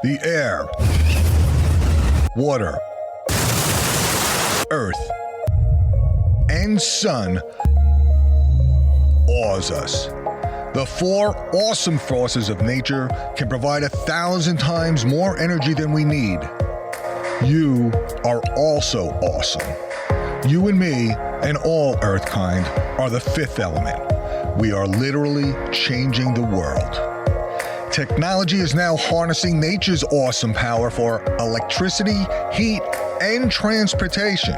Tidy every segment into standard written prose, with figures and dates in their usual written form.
The air, water, earth, and sun awes us. The four awesome forces of nature can provide 1,000 times more energy than we need. You are also awesome. You and me and all Earthkind are the fifth element. We are literally changing the world. Technology is now harnessing nature's awesome power for electricity, heat, and transportation.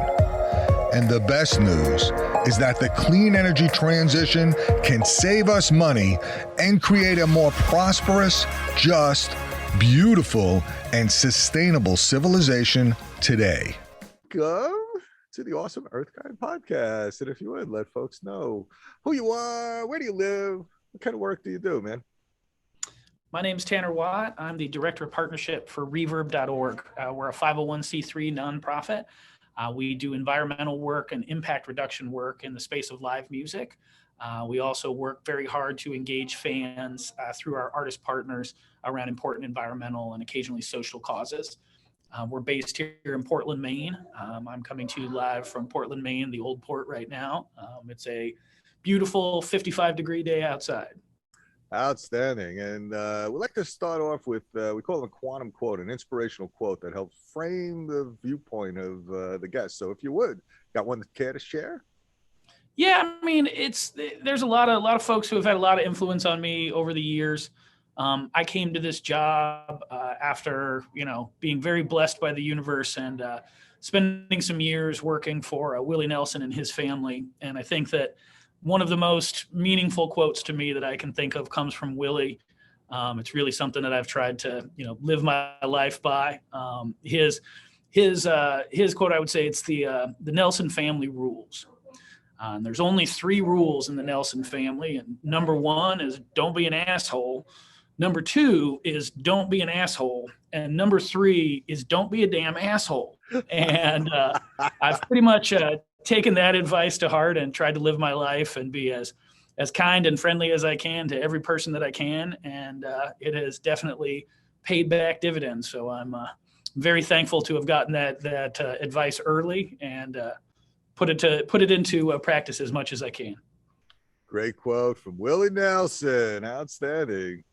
And the best news is that the clean energy transition can save us money and create a more prosperous, just, beautiful, and sustainable civilization today. Welcome to the Awesome Earthkind podcast. And if you would, let folks know who you are, where do you live, what kind of work do you do, man? My name's Tanner Watt. I'm the Director of Partnership for REVERB.org. We're a 501c3 nonprofit. We do environmental work and impact reduction work in the space of live music. We also work very hard to engage fans through our artist partners around important environmental and occasionally social causes. We're based here in Portland, Maine. I'm coming to you live from Portland, Maine, the old port right now. It's a beautiful 55-degree day outside. Outstanding. And we'd like to start off with, we call it a quantum quote, an inspirational quote that helps frame the viewpoint of the guest. So if you would, got one that care to share? Yeah, I mean, there's a lot of folks who have had a lot of influence on me over the years. I came to this job after, being very blessed by the universe and spending some years working for Willie Nelson and his family. And I think that one of the most meaningful quotes to me that I can think of comes from Willie. It's really something that I've tried to, live my life by. His quote, I would say, it's the Nelson family rules. And there's only 3 rules in the Nelson family. And number 1 is don't be an asshole. Number 2 is don't be an asshole. And number 3 is don't be a damn asshole. And I've pretty much taken that advice to heart and tried to live my life and be as kind and friendly as I can to every person that I can. And it has definitely paid back dividends. So I'm very thankful to have gotten that advice early and put it into practice as much as I can. Great quote from Willie Nelson. Outstanding.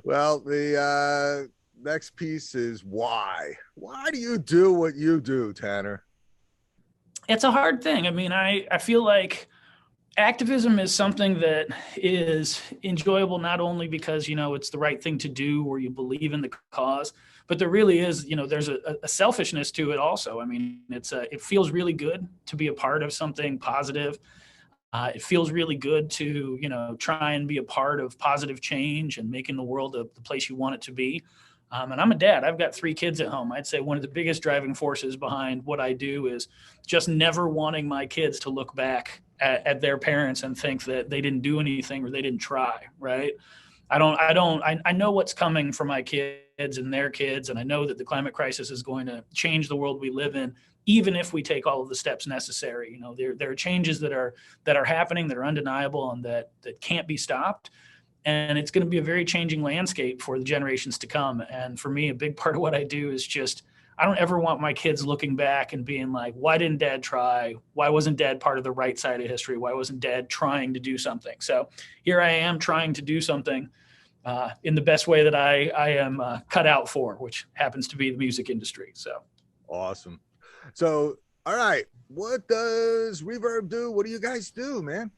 Well, the next piece is why. Why do you do what you do, Tanner? It's a hard thing. I mean, I feel like activism is something that is enjoyable not only because, it's the right thing to do or you believe in the cause, but there really is, there's a selfishness to it also. I mean, it feels really good to be a part of something positive. It feels really good to, try and be a part of positive change and making the world the place you want it to be. And I'm a dad. I've got 3 kids at home. I'd say one of the biggest driving forces behind what I do is just never wanting my kids to look back at their parents and think that they didn't do anything or they didn't try, right? I know what's coming for my kids and their kids. And I know that the climate crisis is going to change the world we live in, even if we take all of the steps necessary. There are changes that are happening that are undeniable and that can't be stopped. And it's going to be a very changing landscape for the generations to come. And for me, a big part of what I do is just, I don't ever want my kids looking back and being like, why didn't dad try? Why wasn't dad part of the right side of history? Why wasn't dad trying to do something? So here I am trying to do something in the best way that I am cut out for, which happens to be the music industry. So awesome. So, all right. What does REVERB do? What do you guys do, man?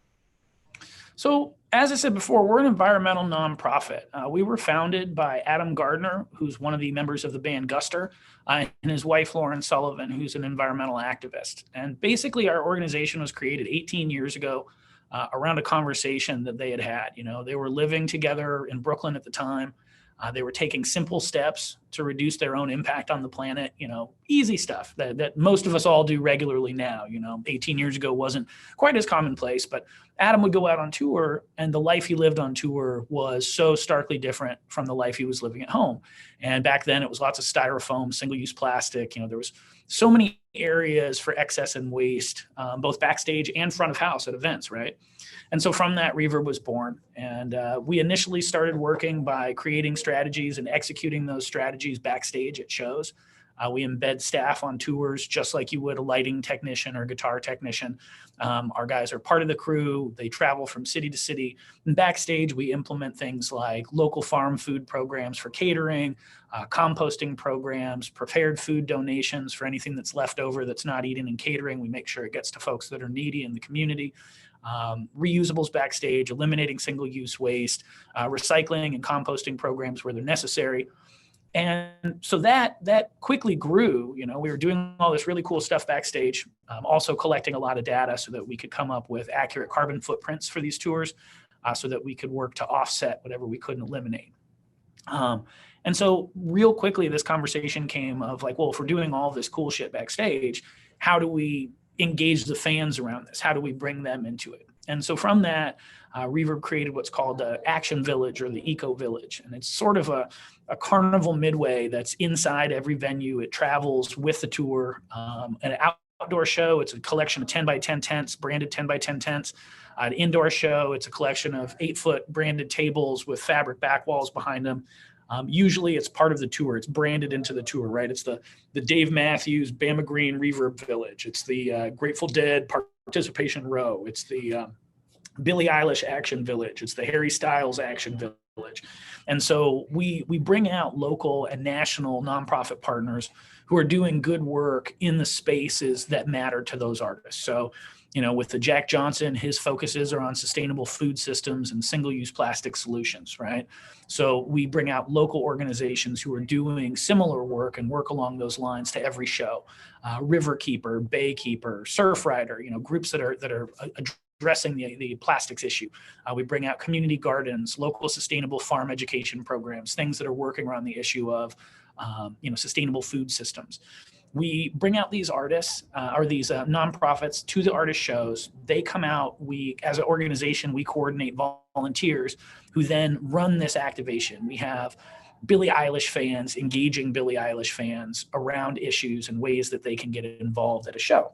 So as I said before, we're an environmental nonprofit. We were founded by Adam Gardner, who's one of the members of the band Guster, and his wife, Lauren Sullivan, who's an environmental activist. And basically our organization was created 18 years ago around a conversation that they had. They were living together in Brooklyn at the time. They were taking simple steps to reduce their own impact on the planet, easy stuff that most of us all do regularly now. 18 years ago wasn't quite as commonplace, but Adam would go out on tour and the life he lived on tour was so starkly different from the life he was living at home. And back then it was lots of styrofoam, single-use plastic, there was so many areas for excess and waste, both backstage and front of house at events, right? And so from that, REVERB was born. And we initially started working by creating strategies and executing those strategies backstage at shows. We embed staff on tours just like you would a lighting technician or guitar technician. Our guys are part of the crew. They travel from city to city. And backstage, we implement things like local farm food programs for catering, composting programs, prepared food donations for anything that's left over that's not eaten in catering. We make sure it gets to folks that are needy in the community. Reusables backstage, eliminating single-use waste, recycling and composting programs where they're necessary. And so that quickly grew. You know, we were doing all this really cool stuff backstage, also collecting a lot of data so that we could come up with accurate carbon footprints for these tours, so that we could work to offset whatever we couldn't eliminate. And so real quickly, this conversation came of like, well, if we're doing all this cool shit backstage, how do we engage the fans around this? How do we bring them into it? And so from that, REVERB created what's called the Action Village or the Eco Village. And it's sort of a carnival midway that's inside every venue. It travels with the tour. An outdoor show, it's a collection of 10 by 10 tents, branded 10 by 10 tents. An indoor show, it's a collection of 8-foot branded tables with fabric back walls behind them. Usually it's part of the tour. It's branded into the tour, right? It's the Dave Matthews, Bama Green REVERB Village. It's the Grateful Dead Participation Row. It's the Billie Eilish Action Village. It's the Harry Styles Action Village. And so we bring out local and national nonprofit partners who are doing good work in the spaces that matter to those artists. So, you know, with the Jack Johnson, his focuses are on sustainable food systems and single-use plastic solutions, right? So we bring out local organizations who are doing similar work and work along those lines to every show. Riverkeeper, Baykeeper, Surfrider, you know, groups that are addressing the plastics issue. We bring out community gardens, local sustainable farm education programs, things that are working around the issue of, you know, sustainable food systems. We bring out these artists or these nonprofits to the artist shows. They come out. We, as an organization, we coordinate volunteers who then run this activation. We have Billie Eilish fans engaging Billie Eilish fans around issues and ways that they can get involved at a show.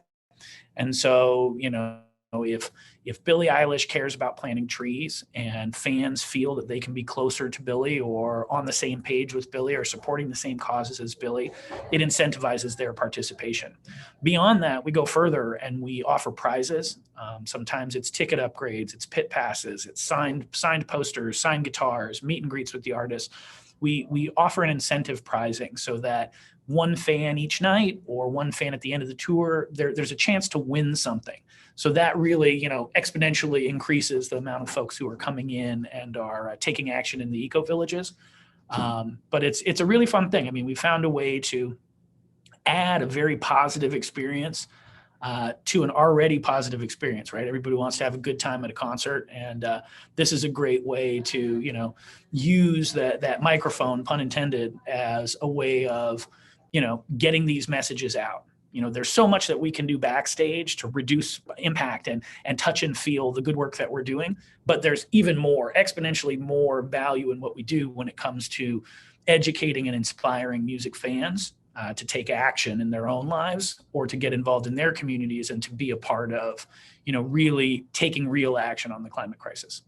And so, you know, if Billie Eilish cares about planting trees and fans feel that they can be closer to Billie or on the same page with Billie or supporting the same causes as Billie, it incentivizes their participation. Beyond that, we go further and we offer prizes. Sometimes it's ticket upgrades, it's pit passes, it's signed posters, signed guitars, meet and greets with the artists. We offer an incentive pricing so that one fan each night or one fan at the end of the tour, there's a chance to win something. So that really, you know, exponentially increases the amount of folks who are coming in and are taking action in the eco villages. But it's a really fun thing. I mean, we found a way to add a very positive experience to an already positive experience, right? Everybody wants to have a good time at a concert. And this is a great way to, you know, use that microphone, pun intended, as a way of, you know, getting these messages out. You know, there's so much that we can do backstage to reduce impact and touch and feel the good work that we're doing. But there's even more, exponentially more value in what we do when it comes to educating and inspiring music fans to take action in their own lives or to get involved in their communities and to be a part of, you know, really taking real action on the climate crisis.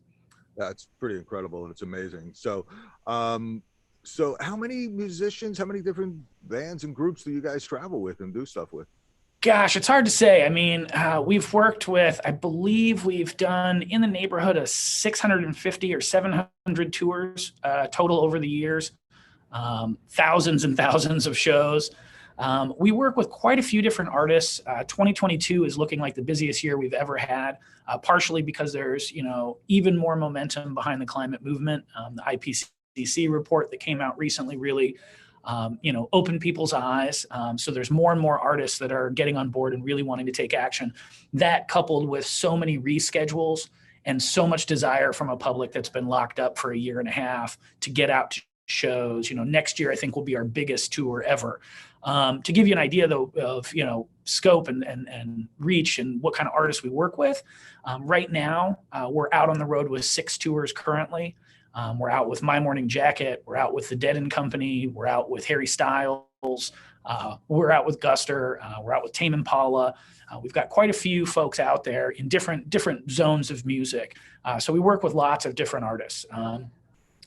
That's pretty incredible and it's amazing. So, so how many musicians, how many different bands and groups do you guys travel with and do stuff with? Gosh, it's hard to say. I mean, we've worked with, I believe we've done in the neighborhood of 650 or 700 tours total over the years, thousands and thousands of shows. We work with quite a few different artists. 2022 is looking like the busiest year we've ever had, partially because there's, you know, even more momentum behind the climate movement. The IPCC report that came out recently really, you know, opened people's eyes. So there's more and more artists that are getting on board and really wanting to take action. That coupled with so many reschedules and so much desire from a public that's been locked up for a year and a half to get out to shows. You know, next year I think will be our biggest tour ever. To give you an idea though of, you know, scope and reach and what kind of artists we work with, right now we're out on the road with 6 tours currently. We're out with My Morning Jacket. We're out with the Dead and Company. We're out with Harry Styles. We're out with Guster. We're out with Tame Impala. We've got quite a few folks out there in different zones of music. So we work with lots of different artists.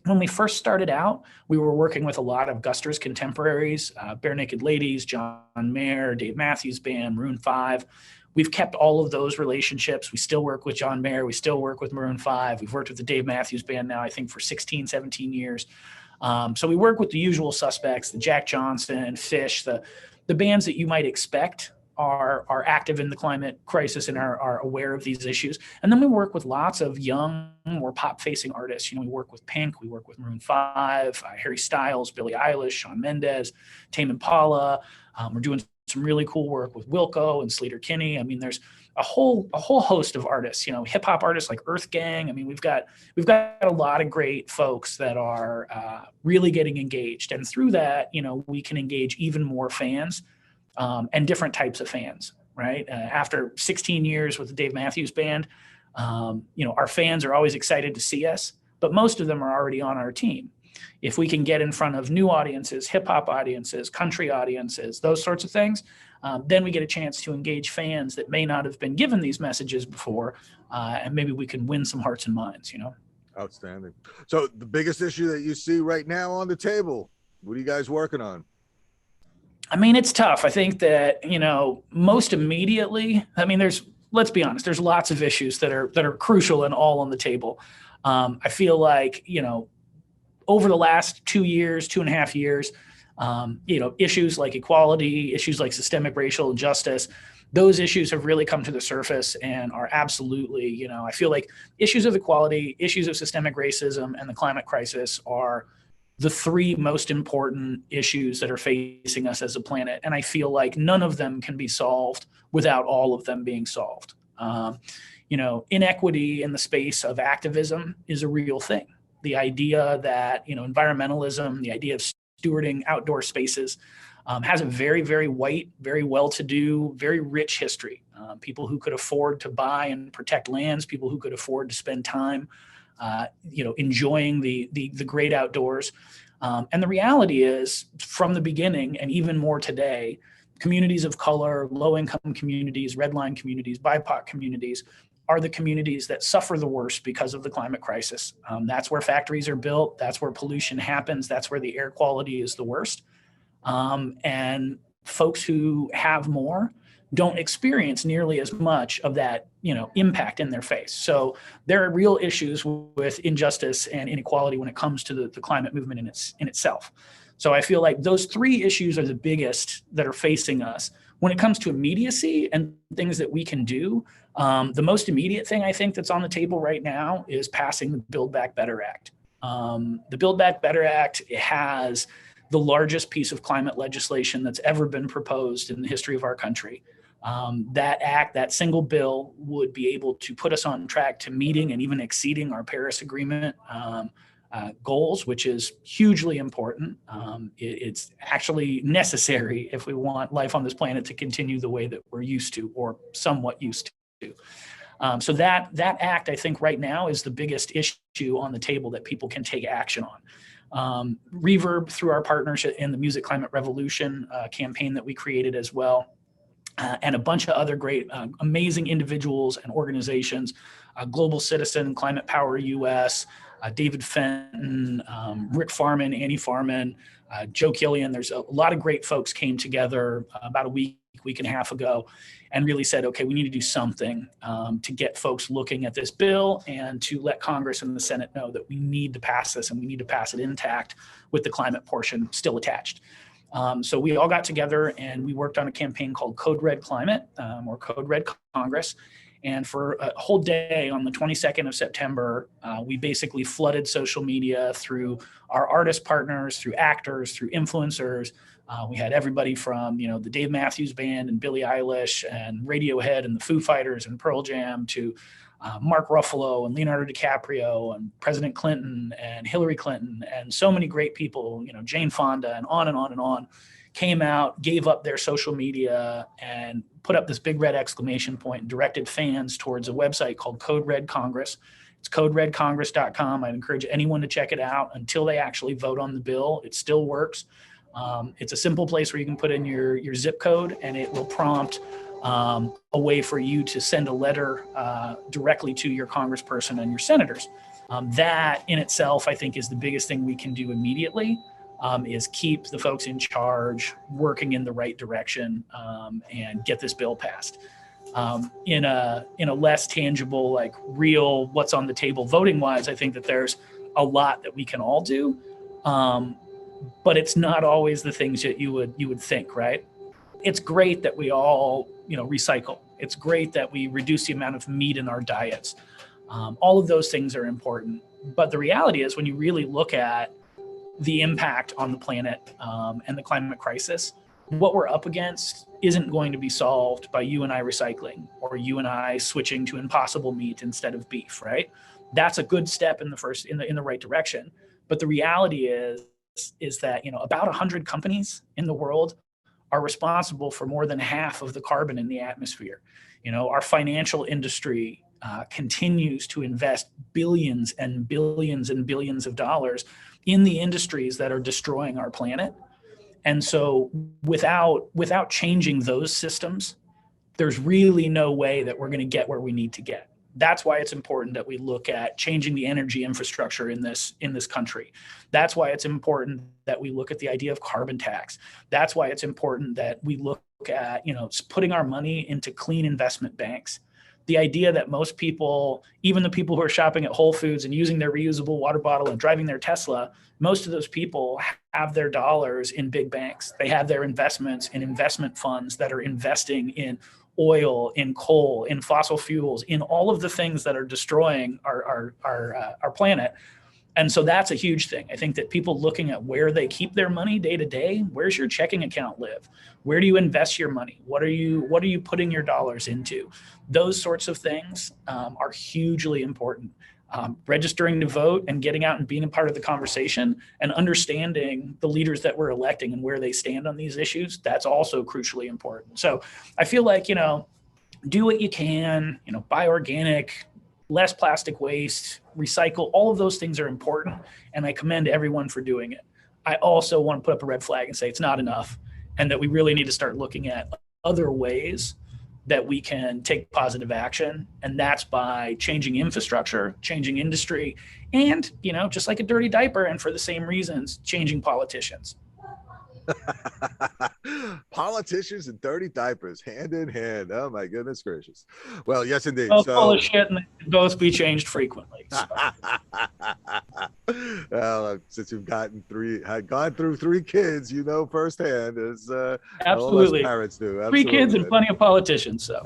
When we first started out, we were working with a lot of Guster's contemporaries, Bare Naked Ladies, John Mayer, Dave Matthews Band, Maroon 5. We've kept all of those relationships. We still work with John Mayer. We still work with Maroon 5. We've worked with the Dave Matthews Band now, I think, for 16, 17 years. So we work with the usual suspects, the Jack Johnson, Fish, the bands that you might expect are active in the climate crisis and are aware of these issues. And then we work with lots of young, more pop-facing artists. We work with Pink, we work with Maroon 5, Harry Styles, Billie Eilish, Shawn Mendes, Tame Impala. We're doing some really cool work with Wilco and Sleater Kinney. I mean, there's a whole host of artists, hip hop artists like Earth Gang. I mean, we've got a lot of great folks that are really getting engaged. And through that, we can engage even more fans. And different types of fans, right? After 16 years with the Dave Matthews Band, our fans are always excited to see us, but most of them are already on our team. If we can get in front of new audiences, hip hop audiences, country audiences, those sorts of things, then we get a chance to engage fans that may not have been given these messages before, and maybe we can win some hearts and minds, Outstanding. So the biggest issue that you see right now on the table, what are you guys working on? I mean, it's tough. I think that, most immediately, let's be honest, there's lots of issues that are crucial and all on the table. I feel like, over the last 2.5 years, issues like equality, issues like systemic racial injustice, those issues have really come to the surface and are absolutely, I feel like issues of equality, issues of systemic racism, and the climate crisis are the three most important issues that are facing us as a planet. And I feel like none of them can be solved without all of them being solved. Inequity in the space of activism is a real thing. The idea that, environmentalism, the idea of stewarding outdoor spaces has a very, very white, very well-to-do, very rich history. People who could afford to buy and protect lands, people who could afford to spend time enjoying the great outdoors. And the reality is, from the beginning, and even more today, communities of color, low-income communities, redline communities, BIPOC communities are the communities that suffer the worst because of the climate crisis. That's where factories are built. That's where pollution happens. That's where the air quality is the worst. And folks who have more don't experience nearly as much of that, impact in their face. So there are real issues with injustice and inequality when it comes to the climate movement in itself. So I feel like those three issues are the biggest that are facing us. When it comes to immediacy and things that we can do, the most immediate thing I think that's on the table right now is passing the Build Back Better Act. The Build Back Better Act has the largest piece of climate legislation that's ever been proposed in the history of our country. That act, that single bill, would be able to put us on track to meeting and even exceeding our Paris Agreement goals, which is hugely important. It's actually necessary if we want life on this planet to continue the way that we're used to, or somewhat used to. So that act, I think, right now is the biggest issue on the table that people can take action on. REVERB, through our partnership in the Music Climate Revolution campaign that we created as well, and a bunch of other great, amazing individuals and organizations, Global Citizen, Climate Power US, David Fenton, Rick Farman, Annie Farman, Joe Killian. There's a lot of great folks came together about a week and a half ago and really said, okay, we need to do something to get folks looking at this bill and to let Congress and the Senate know that we need to pass this, and we need to pass it intact with the climate portion still attached. So we all got together and we worked on a campaign called CodeRed Climate, or CodeRed Congress. And for a whole day on the 22nd of September, we basically flooded social media through our artist partners, through actors, through influencers. We had everybody from, the Dave Matthews Band and Billie Eilish and Radiohead and the Foo Fighters and Pearl Jam to Mark Ruffalo and Leonardo DiCaprio and President Clinton and Hillary Clinton and so many great people, Jane Fonda, and on and on and on, came out, gave up their social media and put up this big red exclamation point and directed fans towards a website called CodeRed Congress. It's coderedcongress.com. I'd encourage anyone to check it out until they actually vote on the bill. It still works. It's a simple place where you can put in your zip code, and it will prompt a way for you to send a letter directly to your congressperson and your senators. That in itself, I think, is the biggest thing we can do immediately, is keep the folks in charge working in the right direction, and get this bill passed. In a less tangible, like real what's on the table voting wise, I think that there's a lot that we can all do. But it's not always the things that you would think, right? It's great that we all, recycle. It's great that we reduce the amount of meat in our diets. All of those things are important. But the reality is, when you really look at the impact on the planet and the climate crisis, what we're up against isn't going to be solved by you and I recycling, or you and I switching to impossible meat instead of beef, right? That's a good step in the right direction. But the reality is that, about 100 companies in the world are responsible for more than half of the carbon in the atmosphere. Our financial industry continues to invest billions and billions and billions of dollars in the industries that are destroying our planet. And so without changing those systems, there's really no way that we're going to get where we need to get. That's why it's important that we look at changing the energy infrastructure in this country. That's why it's important that we look at the idea of carbon tax. That's why it's important that we look at, putting our money into clean investment banks. The idea that most people, even the people who are shopping at Whole Foods and using their reusable water bottle and driving their Tesla, most of those people have their dollars in big banks. They have their investments in investment funds that are investing in oil, in coal, in fossil fuels, in all of the things that are destroying our planet. And so that's a huge thing. I think that people looking at where they keep their money day to day, where's your checking account live? Where do you invest your money? What are you putting your dollars into? Those sorts of things are hugely important. Registering to vote and getting out and being a part of the conversation and understanding the leaders that we're electing and where they stand on these issues, that's also crucially important. So I feel like, do what you can, buy organic, less plastic waste, recycle, all of those things are important. And I commend everyone for doing it. I also want to put up a red flag and say it's not enough, and that we really need to start looking at other ways that we can take positive action. And that's by changing infrastructure, changing industry, and, just like a dirty diaper, and for the same reasons, changing politicians. Politicians and dirty diapers, hand in hand. Oh my goodness gracious. Well, yes indeed. Both full of shit, and they can both be changed frequently. So. Well, since you've gone through 3 kids, firsthand, as absolutely parents do. Absolutely. 3 kids and plenty of politicians. So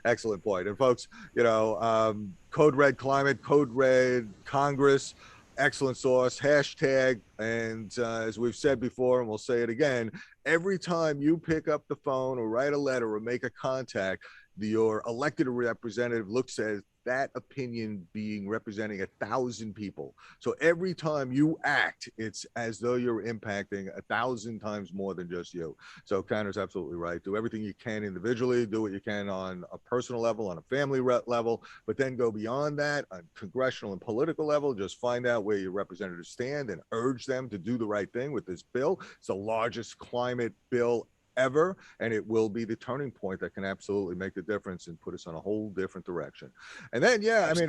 excellent point. And folks, CodeRed Climate, CodeRed Congress, excellent source, hashtag. And as we've said before, and we'll say it again, every time you pick up the phone or write a letter or make a contact, your elected representative looks at that opinion representing 1,000 people. So every time you act, it's as though you're impacting 1,000 times more than just you. So Connor's absolutely right. Do everything you can individually, do what you can on a personal level, on a family level, but then go beyond that on congressional and political level. Just find out where your representatives stand and urge them to do the right thing with this bill. It's the largest climate bill ever, and it will be the turning point that can absolutely make the difference and put us on a whole different direction. And then,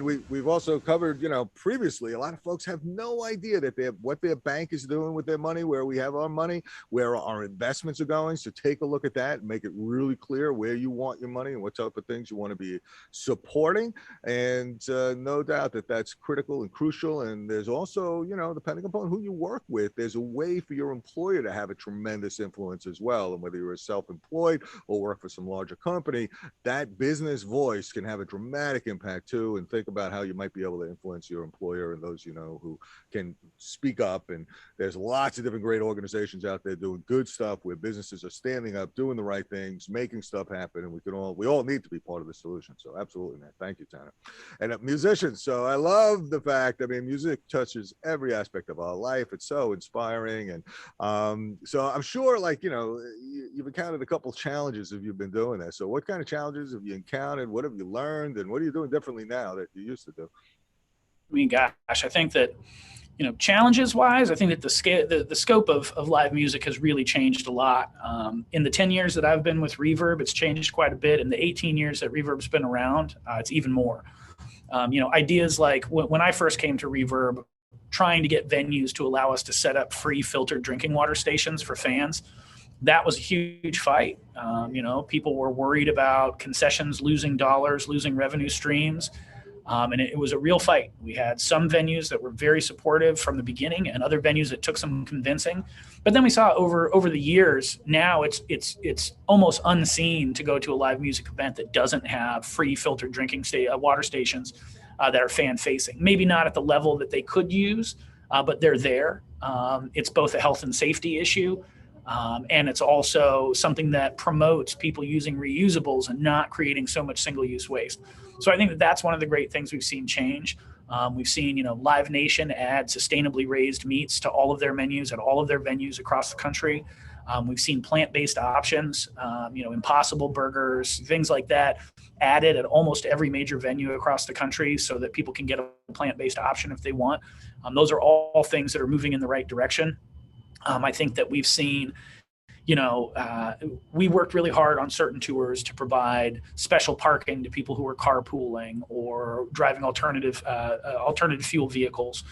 we've also covered, previously, a lot of folks have no idea that what their bank is doing with their money, where we have our money, where our investments are going. So take a look at that and make it really clear where you want your money and what type of things you want to be supporting. And no doubt that that's critical and crucial. And there's also, depending upon who you work with, there's a way for your employer to have a tremendous influence as well. And whether you're self-employed or work for some larger company, that business voice can have a dramatic impact too. And think about how you might be able to influence your employer and those who can speak up. And there's lots of different great organizations out there doing good stuff where businesses are standing up, doing the right things, making stuff happen, and we all need to be part of the solution. So absolutely, man. Thank you, Tanner. And musicians. So I love the fact, music touches every aspect of our life. It's so inspiring. And so I'm sure, you've encountered a couple challenges if you've been doing this. So what kind of challenges have you encountered? What have you learned? And what are you doing differently now that you used to do? Gosh, I think that, challenges wise, I think that the scope of live music has really changed a lot. In the 10 years that I've been with REVERB, it's changed quite a bit. In the 18 years that REVERB's been around, it's even more. Ideas like when I first came to REVERB, trying to get venues to allow us to set up free filtered drinking water stations for fans, that was a huge fight. People were worried about concessions losing dollars, losing revenue streams. And it was a real fight. We had some venues that were very supportive from the beginning and other venues that took some convincing. But then we saw over the years, now it's almost unseen to go to a live music event that doesn't have free filtered drinking water stations that are fan facing. Maybe not at the level that they could use, but they're there. It's both a health and safety issue. And it's also something that promotes people using reusables and not creating so much single-use waste. So I think that that's one of the great things we've seen change. We've seen, Live Nation add sustainably raised meats to all of their menus at all of their venues across the country. We've seen plant-based options, Impossible Burgers, things like that added at almost every major venue across the country so that people can get a plant-based option if they want. Those are all things that are moving in the right direction. I think that we've seen, we worked really hard on certain tours to provide special parking to people who are carpooling or driving alternative fuel vehicles,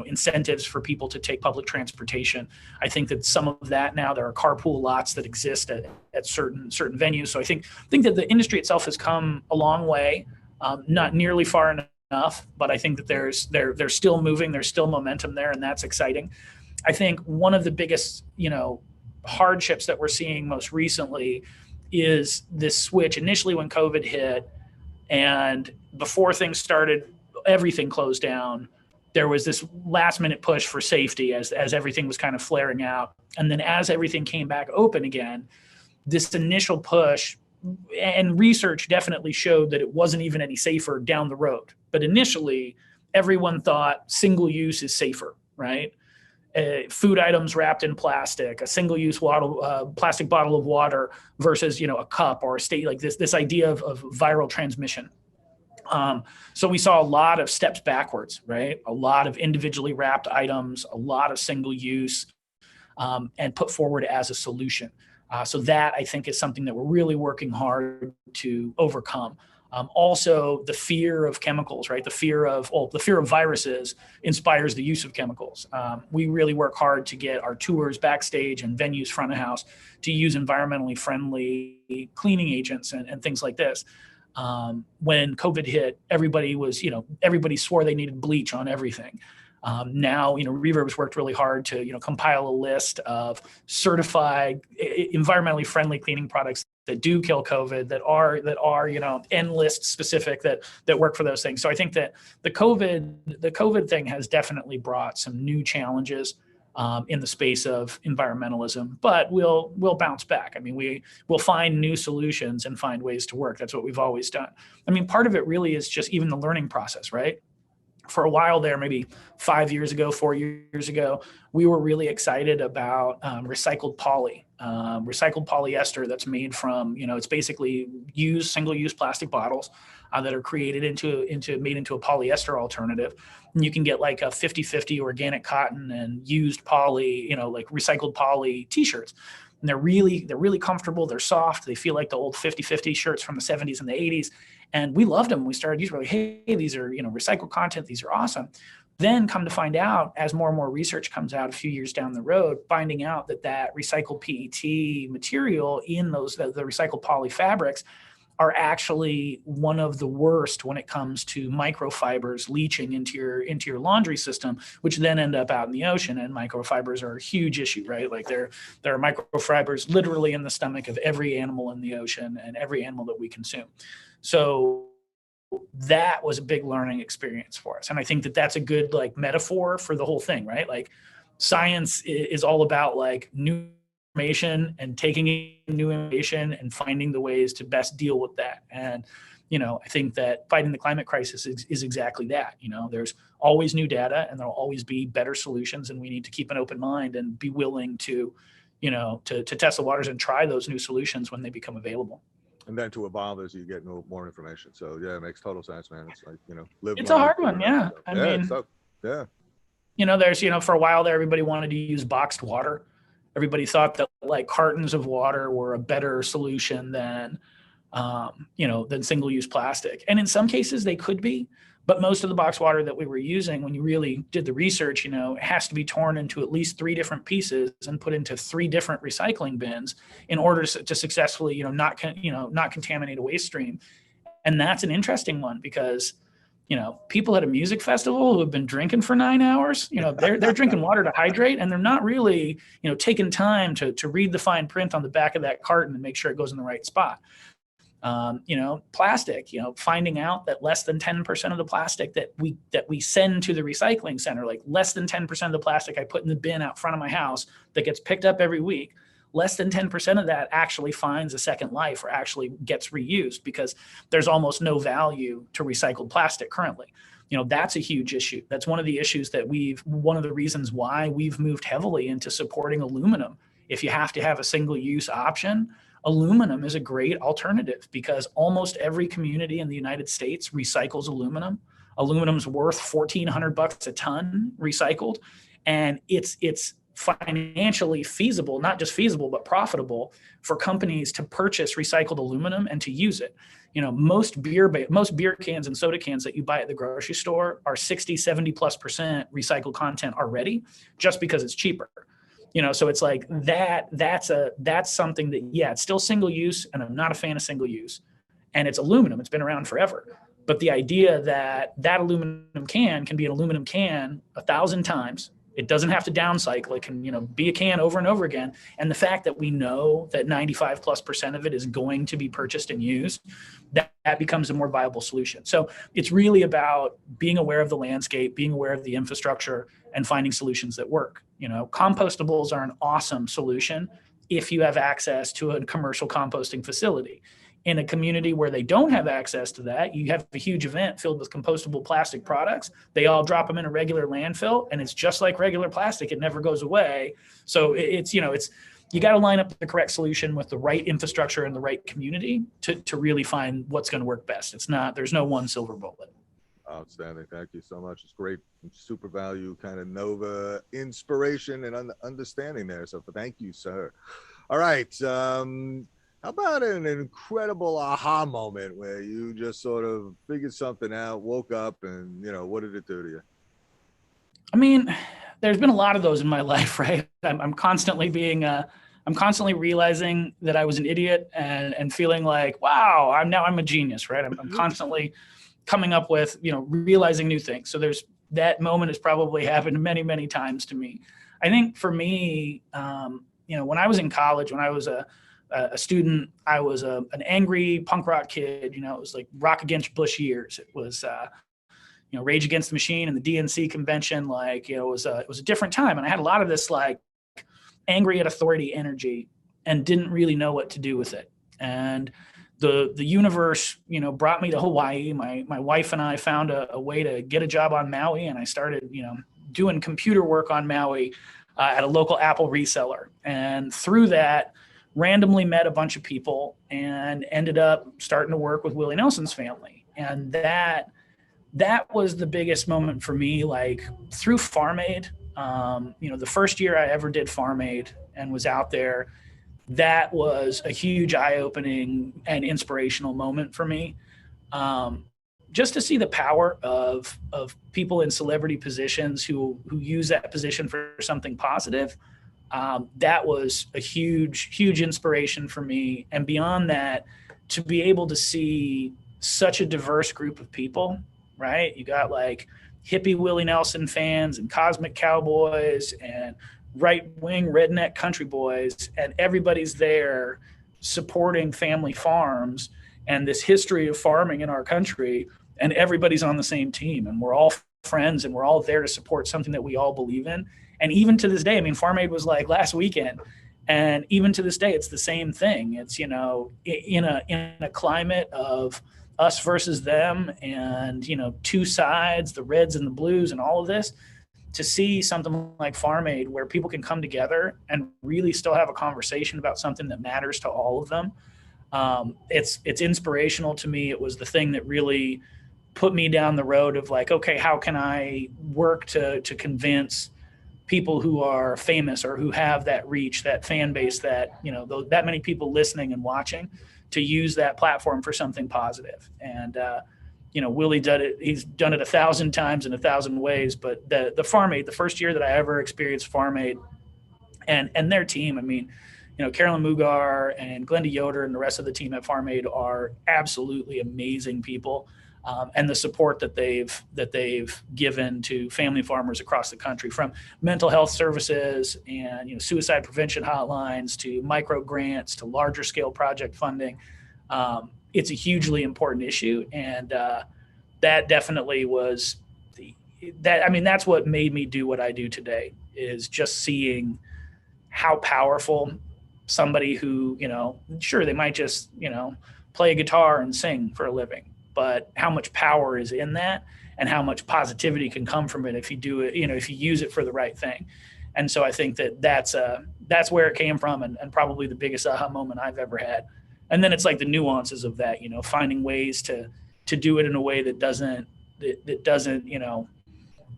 incentives for people to take public transportation. I think that some of that now, there are carpool lots that exist at certain venues. So I think that the industry itself has come a long way, not nearly far enough, but I think that they're still moving, there's still momentum there, and that's exciting. I think one of the biggest, hardships that we're seeing most recently is this switch. Initially, when COVID hit and before things started, everything closed down. There was this last minute push for safety as everything was kind of flaring out. And then as everything came back open again, this initial push, and research definitely showed that it wasn't even any safer down the road. But initially, everyone thought single use is safer, right? Food items wrapped in plastic, a single-use plastic bottle of water versus, a cup or a state like this idea of viral transmission. So we saw a lot of steps backwards, right? A lot of individually wrapped items, a lot of single use, and put forward as a solution. So that, I think, is something that we're really working hard to overcome. Also, the fear of chemicals, right? The fear of viruses inspires the use of chemicals. We really work hard to get our tours backstage and venues front of house to use environmentally friendly cleaning agents and things like this. When COVID hit, everybody swore they needed bleach on everything. Now, REVERB's worked really hard to, compile a list of certified environmentally friendly cleaning products that do kill COVID, that are, N-list specific, that work for those things. So I think that the COVID thing has definitely brought some new challenges in the space of environmentalism, but we'll bounce back. I mean, we'll find new solutions and find ways to work. That's what we've always done. I mean, part of it really is just even the learning process, right? For a while there, maybe 5 years ago, 4 years ago, we were really excited about recycled poly, recycled polyester that's made from, it's basically used single-use plastic bottles that are created made into a polyester alternative. And you can get like a 50-50 organic cotton and used poly, like recycled poly t-shirts. And they're really comfortable. They're soft. They feel like the old 50-50 shirts from the 70s and the 80s. And we loved them. We started using, hey, these are, recycled content. These are awesome. Then come to find out, as more and more research comes out a few years down the road, finding out that recycled PET material in the recycled poly fabrics are actually one of the worst when it comes to microfibers leaching into your laundry system, which then end up out in the ocean. And microfibers are a huge issue, right? Like there are microfibers literally in the stomach of every animal in the ocean and every animal that we consume. So that was a big learning experience for us. And I think that that's a good metaphor for the whole thing, right? Like science is all about new information and taking in new information and finding the ways to best deal with that. And, I think that fighting the climate crisis is exactly that. There's always new data and there'll always be better solutions, and we need to keep an open mind and be willing to, to test the waters and try those new solutions when they become available. And then to evolve as you get more information. So yeah, it makes total sense, man. It's it's a hard one. Yeah. I mean, yeah. there's, for a while there, everybody wanted to use boxed water. Everybody thought that like cartons of water were a better solution than single-use plastic. And in some cases they could be, but most of the boxed water that we were using, when you really did the research, it has to be torn into at least 3 different pieces and put into 3 different recycling bins in order to successfully, not contaminate a waste stream. And that's an interesting one because, people at a music festival who have been drinking for 9 hours, they're drinking water to hydrate, and they're not really, taking time to read the fine print on the back of that carton and make sure it goes in the right spot. Plastic, finding out that less than 10% of the plastic that we send to the recycling center, like less than 10% of the plastic I put in the bin out front of my house that gets picked up every week, less than 10% of that actually finds a second life or actually gets reused, because there's almost no value to recycled plastic currently. That's a huge issue. That's one of the issues that one of the reasons why we've moved heavily into supporting aluminum. If you have to have a single-use option, aluminum is a great alternative, because almost every community in the United States recycles aluminum. Aluminum's worth $1,400 a ton recycled, and it's financially feasible, not just feasible, but profitable for companies to purchase recycled aluminum and to use it. Most beer cans and soda cans that you buy at the grocery store are 60, 70+% recycled content already, just because it's cheaper. So it's like that's something that, it's still single use, and I'm not a fan of single use, and it's aluminum. It's been around forever. But the idea that aluminum can be an aluminum can 1,000 times, it doesn't have to downcycle. It can, be a can over and over again. And the fact that we know that 95+% of it is going to be purchased and used, that becomes a more viable solution. So it's really about being aware of the landscape, being aware of the infrastructure, and finding solutions that work. Compostables are an awesome solution if you have access to a commercial composting facility. In a community where they don't have access to that, you have a huge event filled with compostable plastic products. They all drop them in a regular landfill, and it's just like regular plastic. It never goes away. So you got to line up the correct solution with the right infrastructure and the right community to really find what's going to work best. There's no one silver bullet. Outstanding. Thank you so much. It's great, super value, kind of Nova inspiration and understanding there. So thank you, sir. All right. How about an incredible aha moment where you just sort of figured something out, woke up, and, what did it do to you? I mean, there's been a lot of those in my life, right? I'm constantly realizing that I was an idiot and feeling like, wow, I'm a genius, right? I'm constantly coming up with, realizing new things. So that moment has probably happened many, many times to me. I think for me, when I was in college, when I was a student, I was an angry punk rock kid. It was like Rock Against Bush years. It was, Rage Against the Machine and the DNC convention. Like, it was a different time. And I had a lot of this like angry at authority energy and didn't really know what to do with it. And the universe, brought me to Hawaii. My wife and I found a way to get a job on Maui. And I started, doing computer work on Maui at a local Apple reseller. And through that, randomly met a bunch of people and ended up starting to work with Willie Nelson's Family. And that was the biggest moment for me, like through Farm Aid. The first year I ever did Farm Aid and was out there, that was a huge eye-opening and inspirational moment for me. Just to see the power of people in celebrity positions who use that position for something positive. That was a huge inspiration for me. And beyond that, to be able to see such a diverse group of people, right? You got like hippie Willie Nelson fans and cosmic cowboys and right-wing redneck country boys, and everybody's there supporting family farms and this history of farming in our country, and everybody's on the same team, and we're all friends, and we're all there to support something that we all believe in. And even to this day, I mean, Farm Aid was like last weekend, and even to this day, it's the same thing. It's, in a climate of us versus them, and, two sides, the reds and the blues and all of this, to see something like Farm Aid where people can come together and really still have a conversation about something that matters to all of them. It's inspirational to me. It was the thing that really put me down the road of like, okay, how can I work to convince people who are famous or who have that reach, that fan base, that, you know, that many people listening and watching, to use that platform for something positive. And, you know, Willie did it. He's done it 1,000 times in 1,000 ways. But the Farm Aid, the first year that I ever experienced Farm Aid, and their team, I mean, you know, Carolyn Mugar and Glenda Yoder and the rest of the team at Farm Aid are absolutely amazing people. And the support that they've given to family farmers across the country, from mental health services and, you know, suicide prevention hotlines to micro grants to larger scale project funding. It's a hugely important issue, and that definitely was that's what made me do what I do today, is just seeing how powerful somebody who, you know, sure, they might just, you know, play a guitar and sing for a living, but how much power is in that and how much positivity can come from it if you do it, you know, if you use it for the right thing. And so I think that's where it came from, and probably the biggest aha moment I've ever had. And then it's like the nuances of that, you know, finding ways to do it in a way that doesn't, you know,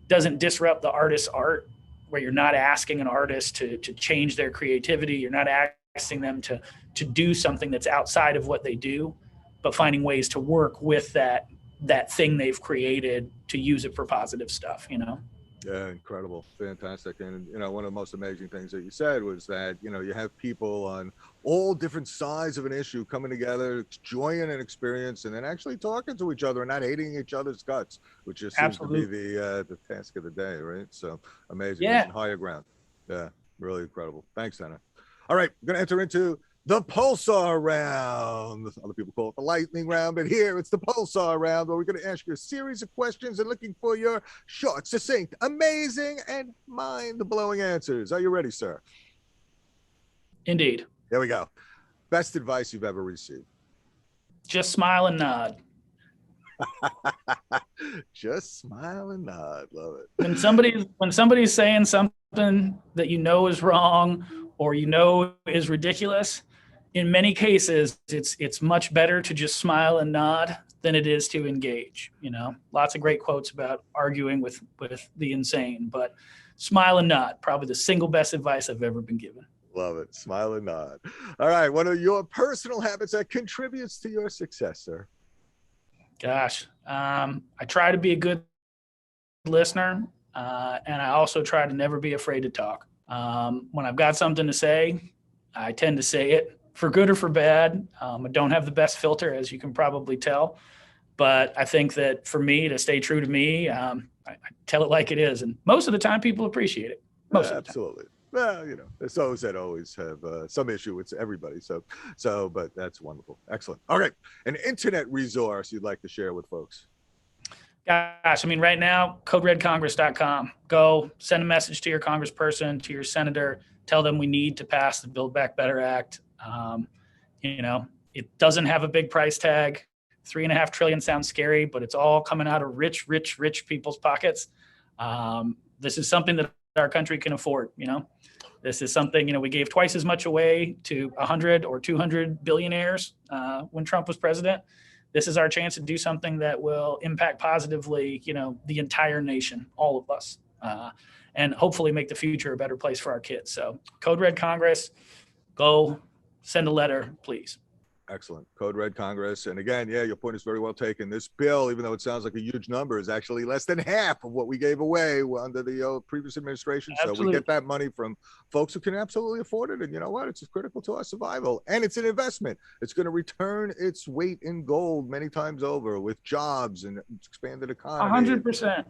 doesn't disrupt the artist's art, where you're not asking an artist to change their creativity. You're not asking them to do something that's outside of what they do, but finding ways to work with that thing they've created to use it for positive stuff, you know? Yeah, incredible. Fantastic. And, you know, one of the most amazing things that you said was that, you know, you have people on all different sides of an issue coming together, enjoying an experience, and then actually talking to each other and not hating each other's guts, which just seems to be the task of the day, right? So amazing. Yeah. Higher ground. Yeah, really incredible. Thanks, Anna. All right, we're going to enter into the Pulsar Round. Other people call it the lightning round, but here it's the Pulsar Round, where we're going to ask you a series of questions and looking for your short, succinct, amazing, and mind-blowing answers. Are you ready, sir? Indeed. There we go. Best advice you've ever received? Just smile and nod. Just smile and nod. Love it. When somebody's saying something that you know is wrong or you know is ridiculous, in many cases it's much better to just smile and nod than it is to engage. You know, lots of great quotes about arguing with the insane, but smile and nod, probably the single best advice I've ever been given. Love it. Smile and nod. All right. What are your personal habits that contributes to your success, sir? Gosh, I try to be a good listener, and I also try to never be afraid to talk. When I've got something to say, I tend to say it, for good or for bad. I don't have the best filter, as you can probably tell, but I think that for me to stay true to me, I tell it like it is, and most of the time people appreciate it. Most of the time. Absolutely. Well, you know, there's those that always have some issue with everybody. So, but that's wonderful. Excellent. All right. An internet resource you'd like to share with folks? Gosh, I mean, right now, CodeRedCongress.com. Go send a message to your congressperson, to your senator, tell them we need to pass the Build Back Better Act. You know, it doesn't have a big price tag. $3.5 trillion sounds scary, but it's all coming out of rich people's pockets. This is something that our country can afford. You know, this is something, you know, we gave twice as much away to 100 or 200 billionaires when Trump was president. This is our chance to do something that will impact positively, you know, the entire nation, all of us, and hopefully make the future a better place for our kids. So CodeRed Congress, go send a letter, please. Excellent. CodeRed Congress. And again, yeah, your point is very well taken. This bill, even though it sounds like a huge number, is actually less than half of what we gave away under the previous administration. Absolutely. So we get that money from folks who can absolutely afford it. And you know what? It's critical to our survival. And it's an investment. It's going to return its weight in gold many times over with jobs and expanded economy. 100%.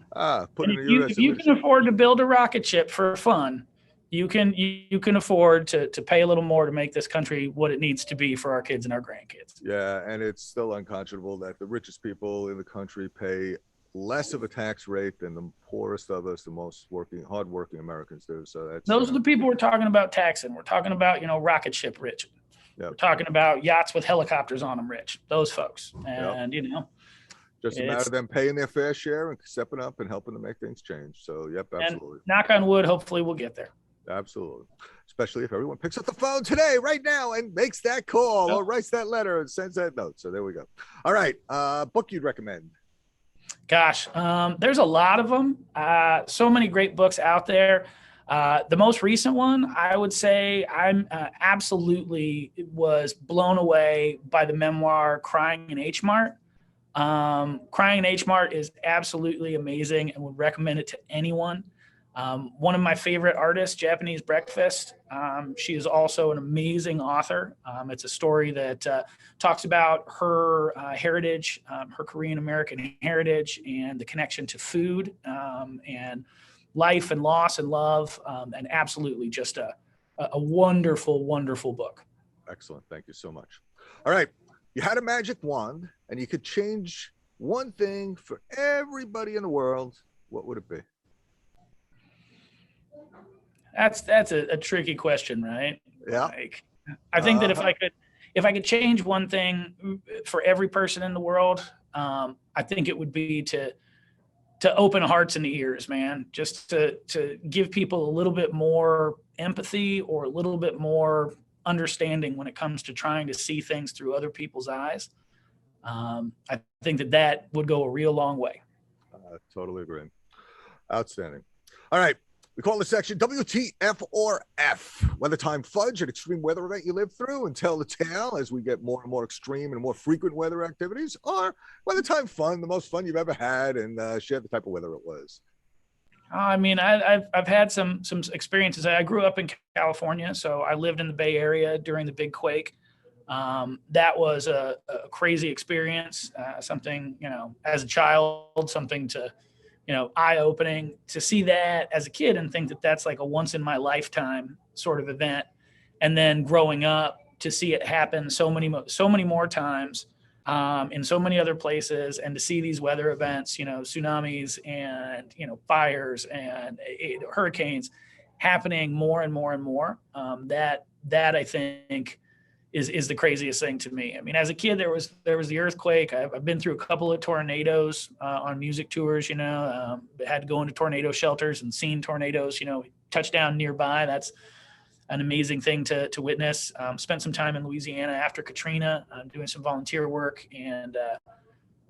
If you can afford to build a rocket ship for fun, you can afford to pay a little more to make this country what it needs to be for our kids and our grandkids. Yeah, and it's still unconscionable that the richest people in the country pay less of a tax rate than the poorest of us, the most hardworking Americans do. So those are the people we're talking about taxing. We're talking about, you know, rocket ship rich. Yep. We're talking about yachts with helicopters on them rich. Those folks, and you know, just a matter of them paying their fair share and stepping up and helping to make things change. So, yep, absolutely. And knock on wood, hopefully we'll get there. Absolutely. Especially if everyone picks up the phone today, right now, and makes that call or writes that letter and sends that note. So there we go. All right. Book you'd recommend? Gosh, there's a lot of them. So many great books out there. The most recent one, I would say I'm absolutely was blown away by the memoir Crying in H Mart. Crying in H Mart is absolutely amazing and would recommend it to anyone. One of my favorite artists, Japanese Breakfast. She is also an amazing author. It's a story that talks about her heritage, her Korean American heritage, and the connection to food and life and loss and love, and absolutely just a wonderful, wonderful book. Excellent. Thank you so much. All right. You had a magic wand and you could change one thing for everybody in the world. What would it be? That's a tricky question, right? Yeah. Like, I think that if I could change one thing for every person in the world, I think it would be to open hearts and ears, man. Just to give people a little bit more empathy or a little bit more understanding when it comes to trying to see things through other people's eyes. I think that would go a real long way. Totally agree. Outstanding. All right. We call this section WTF or F. Weather time fudge, an extreme weather event you lived through, and tell the tale as we get more and more extreme and more frequent weather activities, or weather time fun, the most fun you've ever had, and share the type of weather it was. I mean, I've had some experiences. I grew up in California, so I lived in the Bay Area during the big quake. That was a crazy experience, something, as a child, something to, eye-opening to see that as a kid and think that that's like a once in my lifetime sort of event. And then growing up to see it happen so many more times in so many other places, and to see these weather events, tsunamis and, fires and hurricanes happening more and more and more. That I think is the craziest thing to me. I mean, as a kid, there was the earthquake. I've been through a couple of tornadoes on music tours, had to go into tornado shelters and seen tornadoes, touch down nearby. That's an amazing thing to witness. Spent some time in Louisiana after Katrina, doing some volunteer work. And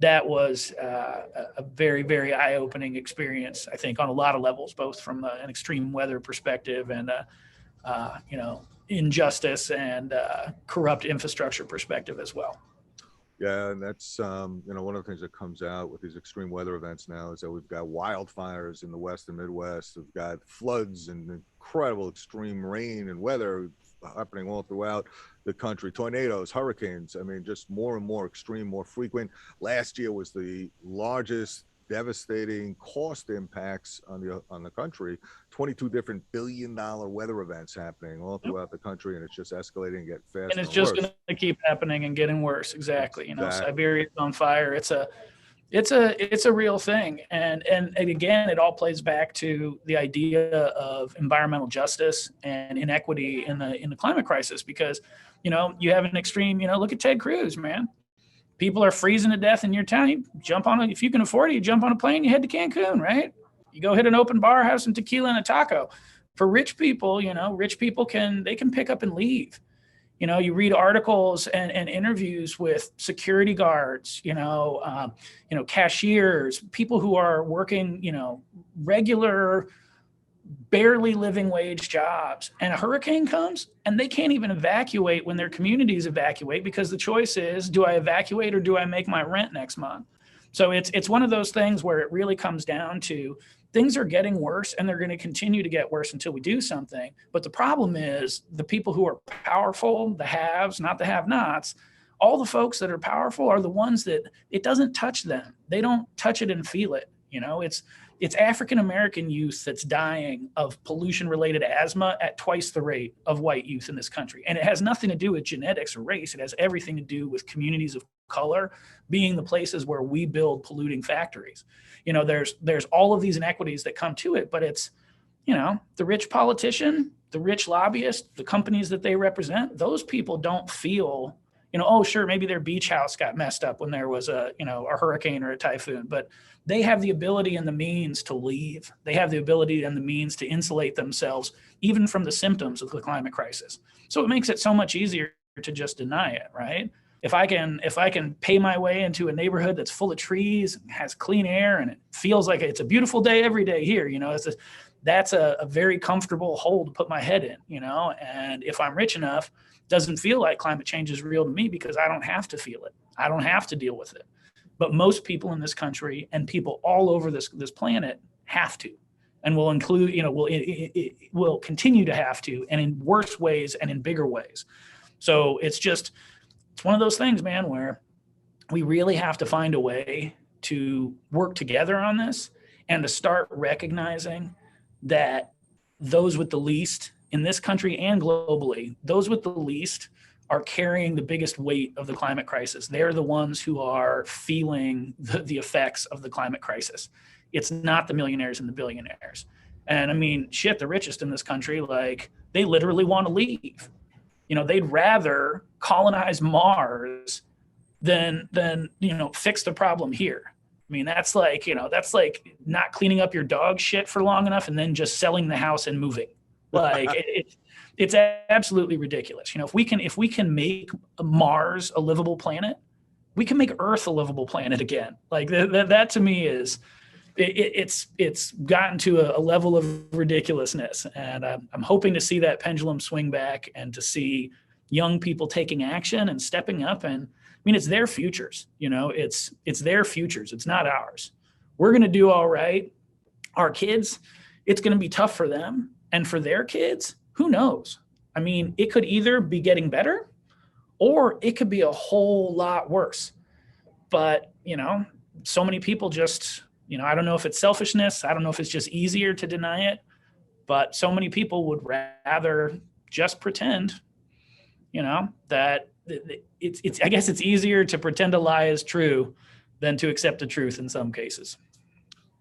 that was a very, very eye-opening experience, I think, on a lot of levels, both from an extreme weather perspective and, injustice and corrupt infrastructure perspective as well. Yeah, and that's one of the things that comes out with these extreme weather events now is that we've got wildfires in the West and Midwest. We've got floods and incredible extreme rain and weather happening all throughout the country. Tornadoes, hurricanes. I mean, just more and more extreme, more frequent. Last year was the largest devastating cost impacts on the country. 22 different billion-dollar weather events happening all throughout the country, and it's just escalating and getting faster. And it's just going to keep happening and getting worse. Exactly. Siberia's on fire. It's a real thing. And again, it all plays back to the idea of environmental justice and inequity in the climate crisis, because, you have an extreme, look at Ted Cruz, man. People are freezing to death in your town. You jump on if you can afford it, you jump on a plane, you head to Cancun, right? You go hit an open bar, have some tequila and a taco. For rich people, rich people can pick up and leave. You read articles and interviews with security guards, cashiers, people who are working, regular, barely living wage jobs, and a hurricane comes and they can't even evacuate when their communities evacuate, because the choice is, do I evacuate or do I make my rent next month? So it's one of those things where it really comes down to things are getting worse, and they're going to continue to get worse until we do something. But the problem is the people who are powerful, the haves, not the have-nots, all the folks that are powerful are the ones that it doesn't touch them. They don't touch it and feel it. It's African-American youth that's dying of pollution-related asthma at twice the rate of white youth in this country. And it has nothing to do with genetics or race. It has everything to do with communities of color being the places where we build polluting factories. There's all of these inequities that come to it, but it's, the rich politician, the rich lobbyist, the companies that they represent, those people don't feel, oh, sure, maybe their beach house got messed up when there was a hurricane or a typhoon, but they have the ability and the means to leave. They have the ability and the means to insulate themselves even from the symptoms of the climate crisis. So it makes it so much easier to just deny it, right? if I can pay my way into a neighborhood that's full of trees, and has clean air, and it feels like it's a beautiful day every day here, that's a very comfortable hole to put my head in, and if I'm rich enough, it doesn't feel like climate change is real to me because I don't have to feel it. I don't have to deal with it. But most people in this country and people all over this planet have to, and will include, will continue to have to, and in worse ways and in bigger ways. So it's one of those things, man, where we really have to find a way to work together on this and to start recognizing that those with the least in this country and globally, those with the least are carrying the biggest weight of the climate crisis. They're the ones who are feeling the effects of the climate crisis. It's not the millionaires and the billionaires. And I mean, shit, the richest in this country, like, they literally want to leave. They'd rather colonize Mars than fix the problem here. I mean, that's like not cleaning up your dog shit for long enough and then just selling the house and moving. Like it's absolutely ridiculous. If we can make Mars a livable planet, we can make Earth a livable planet again. Like that to me is, it's gotten to a level of ridiculousness, and I'm hoping to see that pendulum swing back and to see young people taking action and stepping up. And I mean, it's their futures. It's their futures. It's not ours. We're going to do all right. Our kids, it's going to be tough for them, and for their kids, who knows? I mean, it could either be getting better, or it could be a whole lot worse. But so many people just. I don't know if it's selfishness. I don't know if it's just easier to deny it, but so many people would rather just pretend, that I guess it's easier to pretend a lie is true than to accept the truth in some cases.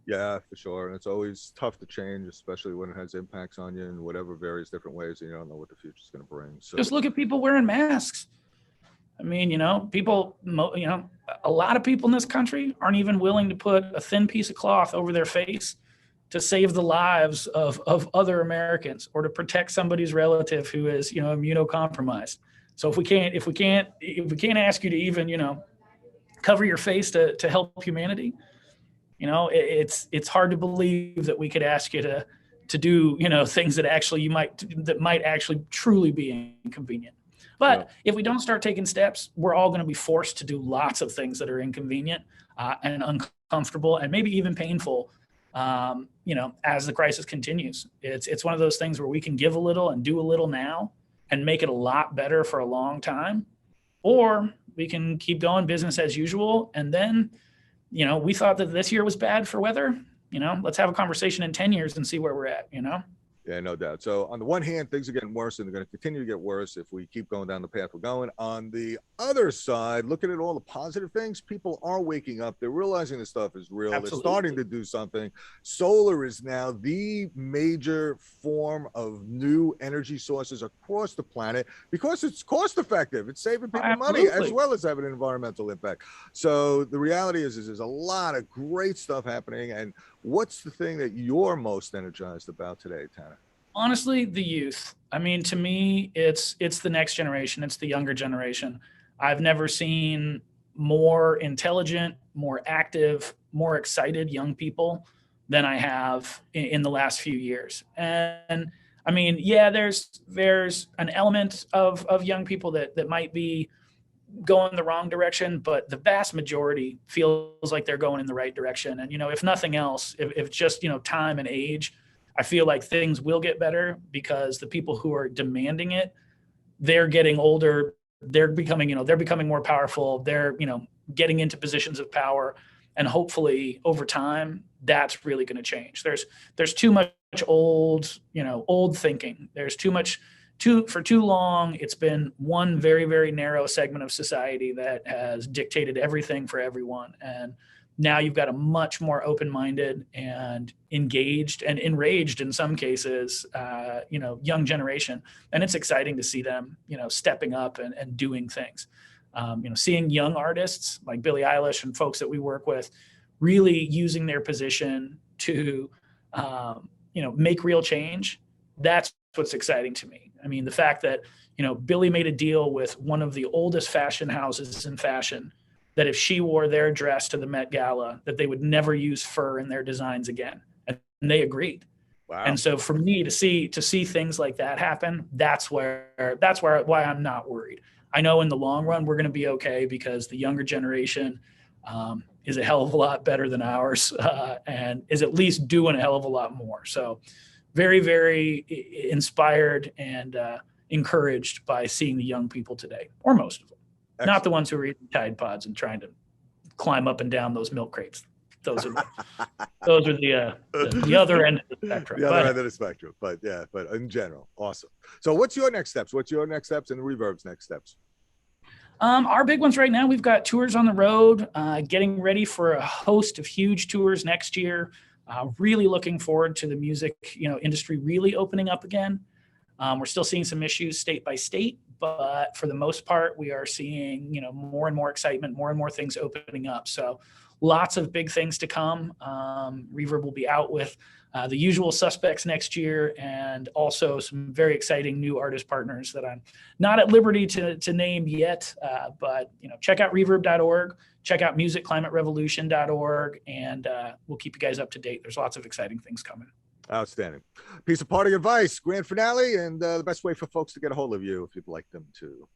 Yeah, for sure. And it's always tough to change, especially when it has impacts on you in whatever various different ways, and you don't know what the future is going to bring. So just look at people wearing masks. I mean, people, a lot of people in this country aren't even willing to put a thin piece of cloth over their face to save the lives of other Americans or to protect somebody's relative who is, immunocompromised. So if we can't ask you to even, cover your face to help humanity, it's hard to believe that we could ask you to do, things that might actually truly be inconvenient. But if we don't start taking steps, we're all going to be forced to do lots of things that are inconvenient and uncomfortable and maybe even painful, as the crisis continues. It's one of those things where we can give a little and do a little now and make it a lot better for a long time, or we can keep going business as usual. And then, we thought that this year was bad for weather. Let's have a conversation in 10 years and see where we're at, Yeah, no doubt. So on the one hand, things are getting worse, and they're going to continue to get worse if we keep going down the path we're going. On the other side, looking at all the positive things, people are waking up. They're realizing this stuff is real. Absolutely. They're starting to do something. Solar is now the major form of new energy sources across the planet because it's cost effective. It's saving people money as well as having an environmental impact. So the reality is there's a lot of great stuff happening. And what's the thing that you're most energized about today, Tanner? Honestly, the youth. I mean, to me, it's the next generation. It's the younger generation. I've never seen more intelligent, more active, more excited young people than I have in the last few years. And I mean, yeah, there's an element of young people that might be going the wrong direction, but the vast majority feels like they're going in the right direction. And, if nothing else, if just, time and age, I feel like things will get better because the people who are demanding it, they're getting older. They're becoming more powerful. They're, getting into positions of power, and hopefully over time, that's really going to change. There's too much old thinking. There's for too long, it's been one very, very narrow segment of society that has dictated everything for everyone. And now you've got a much more open-minded and engaged and enraged in some cases, young generation. And it's exciting to see them, stepping up and doing things. Seeing young artists like Billie Eilish and folks that we work with really using their position to, make real change. That's what's exciting to me. I mean, the fact that, Billie made a deal with one of the oldest fashion houses in fashion, that if she wore their dress to the Met Gala, that they would never use fur in their designs again. And they agreed. Wow. And so for me to see things like that happen, that's why I'm not worried. I know in the long run, we're going to be okay because the younger generation is a hell of a lot better than ours and is at least doing a hell of a lot more. So very, very inspired and encouraged by seeing the young people today, or most of them. Excellent. Not the ones who are eating Tide Pods and trying to climb up and down those milk crates. Those are the other end of the spectrum. The other end of the spectrum, but in general, awesome. So what's your next steps? What's your next steps and REVERB's next steps? Our big ones right now, we've got tours on the road, getting ready for a host of huge tours next year. Really looking forward to the music, industry really opening up again. We're still seeing some issues state by state, but for the most part, we are seeing, more and more excitement, more and more things opening up. So lots of big things to come. REVERB will be out with the usual suspects next year, and also some very exciting new artist partners that I'm not at liberty to name yet. But check out reverb.org, check out musicclimaterevolution.org, and we'll keep you guys up to date. There's lots of exciting things coming. Outstanding. Piece of parting advice, grand finale, and the best way for folks to get a hold of you if you'd like them to.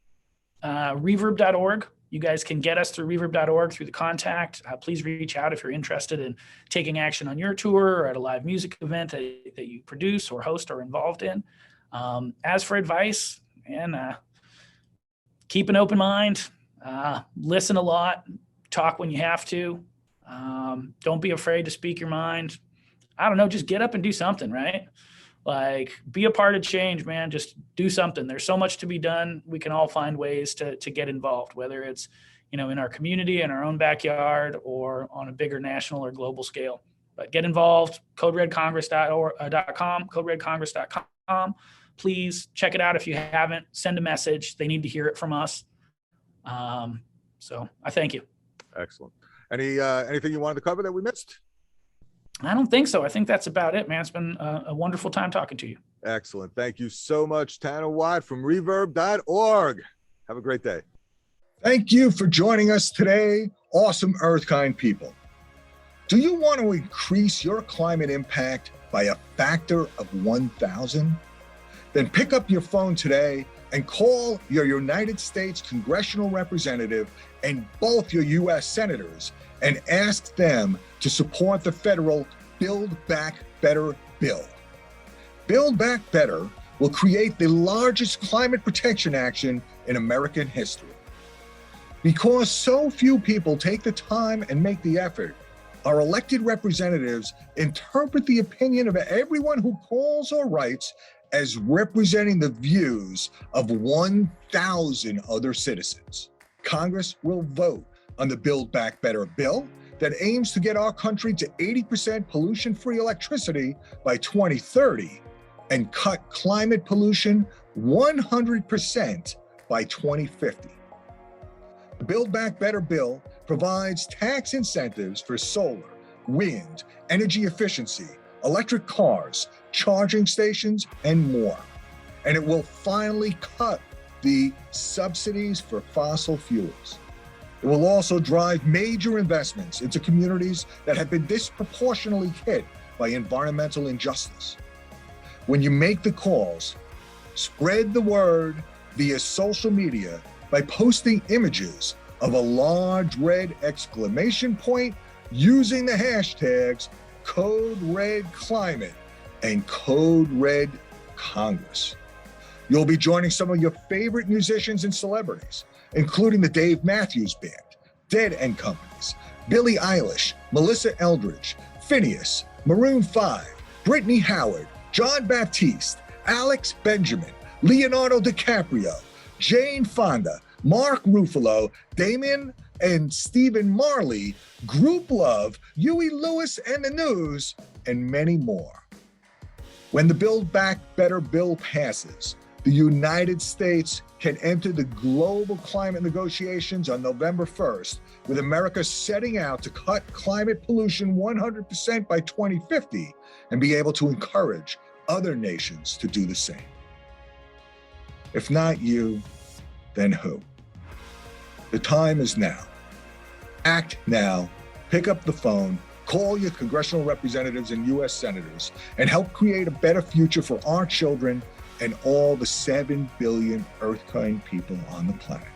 Reverb.org. You guys can get us through reverb.org through the contact. Please reach out if you're interested in taking action on your tour or at a live music event that you produce or host or involved in. As for advice, keep an open mind, listen a lot, talk when you have to. Don't be afraid to speak your mind. I don't know, just get up and do something, right? Like, be a part of change, man. Just do something. There's so much to be done. We can all find ways to get involved, whether it's, in our community, in our own backyard, or on a bigger national or global scale. But get involved, CodeRedCongress.com, CodeRedCongress.com. Please check it out if you haven't. Send a message. They need to hear it from us. So I thank you. Excellent. Anything you wanted to cover that we missed? I don't think so. I think that's about it, man. It's been a wonderful time talking to you. Excellent. Thank you so much, Tanner Watt from reverb.org. Have a great day. Thank you for joining us today, awesome Earthkind people. Do you want to increase your climate impact by a factor of 1,000? Then pick up your phone today and call your United States congressional representative and both your U.S. senators and ask them to support the federal Build Back Better bill. Build Back Better will create the largest climate protection action in American history. Because so few people take the time and make the effort, our elected representatives interpret the opinion of everyone who calls or writes as representing the views of 1,000 other citizens. Congress will vote on the Build Back Better bill that aims to get our country to 80% pollution-free electricity by 2030 and cut climate pollution 100% by 2050. The Build Back Better bill provides tax incentives for solar, wind, energy efficiency, electric cars, charging stations, and more. And it will finally cut the subsidies for fossil fuels. It will also drive major investments into communities that have been disproportionately hit by environmental injustice. When you make the calls, spread the word via social media by posting images of a large red exclamation point using the hashtags CodeRedClimate and CodeRed Congress. You'll be joining some of your favorite musicians and celebrities, including the Dave Matthews Band, Dead and Companies, Billie Eilish, Melissa Eldridge, Phineas, Maroon 5, Brittany Howard, John Baptiste, Alex Benjamin, Leonardo DiCaprio, Jane Fonda, Mark Ruffalo, Damien and Stephen Marley, Group Love, Huey Lewis and the News, and many more. When the Build Back Better bill passes, the United States can enter the global climate negotiations on November 1st, with America setting out to cut climate pollution 100% by 2050 and be able to encourage other nations to do the same. If not you, then who? The time is now. Act now. Pick up the phone, call your congressional representatives and U.S. senators, and help create a better future for our children and all the 7 billion Earth-kind people on the planet.